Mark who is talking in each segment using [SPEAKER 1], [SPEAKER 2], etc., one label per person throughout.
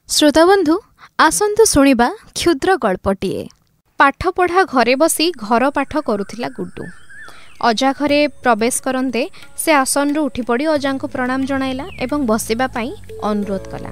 [SPEAKER 1] श्रोताबंधु आसंतु शुणिबा क्षुद्र गल्पटिए। पाठपढ़ा घरे बसी घर पाठ करुथिला गुड्डू। अजा घरे प्रवेश करते से आसन उठी पड़ी अजा को प्रणाम जणाइला एवं बसिबा पई अनुरोध कला।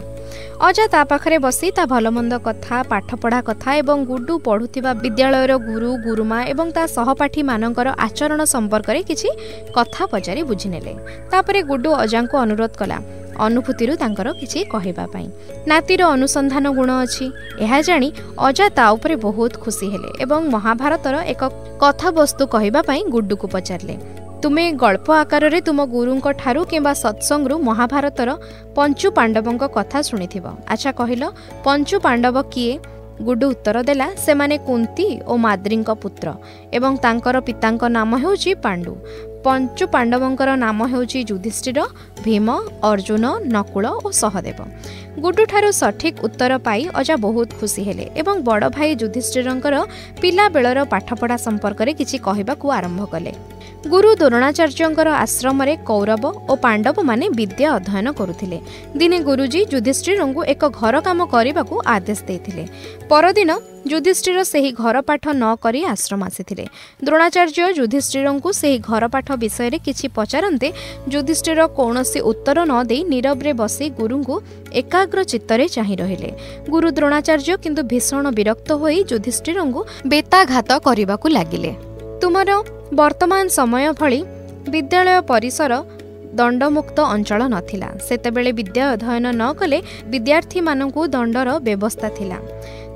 [SPEAKER 1] अजा ता पाखरे बसी ता भलमंद कथा पाठपढ़ा कथा एवं गुड्डू पढ़ुथिबा विद्यालयर गुरु गुरुमा एवं ता सहपाठी मानकर आचरण संपर्क रे किछि कथा पचारि बुझिनेले। तापरे गुड्डू अजा को अनुरोध कला अनुभूति तांकर किछि कहिबा पई। नातीर अनुसंधान गुण अछि एहा जानी अजा ता उपरे बहुत खुशी हेले एवं महाभारतर एक कथा वस्तु कहिबा पई गुड्डू को पचारले। तुमे गल्प आकार रे तुम गुरुंक ठारू किंबा सत्संगरु महाभारतर पंचु पांडवंक कथा शुणिथिब। अच्छा कहिल पंचु पांडव किए? गुड्डू उत्तर देला सेमाने कुंती और माद्रींक पुत्र एवं तांकर पितांक नाम हेउची पांडु। पंचु पांडवंकर नाम हेउची युधिष्ठिर, भीम, अर्जुन, नकुल और सहदेव। गुड्डू ठारू सठिक उत्तर पाई अजा बहुत खुशी हेले एवं बड़ भाई युधिष्ठिरंकर पिला बेलर पाठपढ़ा संपर्क रे किछि कहिबाकू आरंभ कले। गुरु द्रोणाचार्यंकर आश्रम रे कौरव और पांडव माने विद्या अध्ययन करुथिले। दिने गुरुजी युधिष्ठिरंकु एक घर काम करिबाकू आदेश देथिले। परदिन युधिष्ठिर सेही घर पाठ न करी आश्रम आसीथिले। द्रोणाचार्य युधिष्ठिरंकु सेही घर पाठ विषय रे किछि पचारन्ते युधिष्ठिर कौनसी उत्तर न देई नीरव रे बसी गुरुंकु एकाग्र चित्तरे चाहि रहिले। गुरु द्रोणाचार्य किंतु भीषण विरक्त होई युधिष्ठिरंकु बेताघात करिबाकू लागिले। तुमर वर्तमान समय भली विद्यालय परिसर दंडमुक्त अंचल नथिला। सेतेबेले विद्या अध्ययन न कले विद्यार्थी मानकु दंडर व्यवस्था थिला।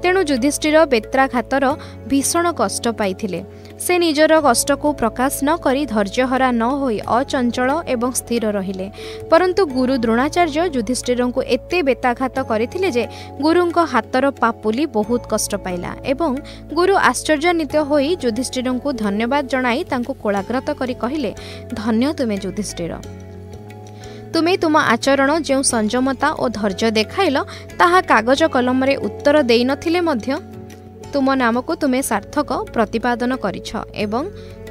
[SPEAKER 1] तेणु युधिष्ठिर बेत्राघातर भीषण कष्ट पाइथिले। से निजर कष्ट को प्रकाश न करी धैर्यहरा न होई अचंचल एवं स्थिर रहिले। परंतु गुरु द्रोणाचार्य युधिष्ठिर को एते बेताघात करथिले जे गुरुंक हातर पापुली बहुत कष्ट पाइला एवं गुरु आश्चर्यान्वित होई युधिष्ठिर को धन्यवाद जणाई तांको कोलाग्रत करी कहिले, धन्य तुमे युधिष्ठिर, तुमे तुम आचरण जो संयमता और धैर्य देखाइल ताहा कागज कलम रे उत्तर देई नथिले मध्य तुम नाम को तुमे सार्थक प्रतिपादन करिछ एवं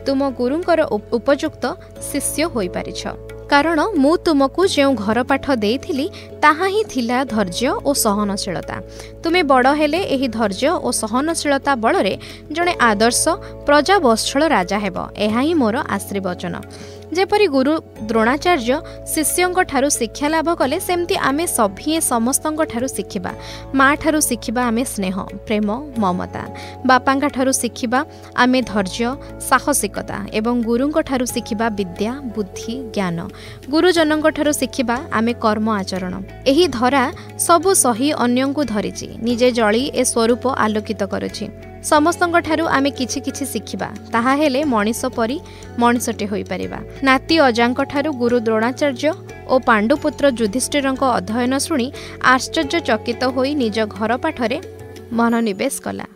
[SPEAKER 1] तुम गुरुंकर उपयुक्त शिष्य होई पारिछ। कारण मु तुमको जो घर पाठ देइथिली ताहा ही थिला धैर्य और सहनशीलता। तुमे बड़ हेले एही धैर्य और सहनशीलता बलरे जणे आदर्श प्रजा वत्सल राजा हेब, एहा ही मोर आशीर्वचन। जेपरी गुरु द्रोणाचार्य शिष्यंक ठारू शिक्षा लाभ कले सेमती आमे सभिए समस्तंक ठारू शिखिबा। माँ ठारू शिखिबा आमे स्नेह प्रेम ममता, बापांका ठारू शिखिबा आमे धैर्य साहसिकता एवं गुरुंक ठारू शिखिबा विद्या बुद्धि ज्ञान, गुरुजनंक ठारू शिखिबा आमे कर्म आचरण। एही धरा सबु सही अन्यंकु धरिछि, निजे जळी ए स्वरूप आलोकित करुछि। समस्तंक ठारू आमे किछि किछि शिखिबा, ताहा हेले मଣିଷ परी मଣିଷटे होई परिबा। नाती अजांक ठारू गुरु द्रोणाचार्य और पांडुपुत्र युधिष्ठिरंक अध्ययन शुणी आश्चर्यचकित होई निज घर पाठरे मनोनिवेश कला।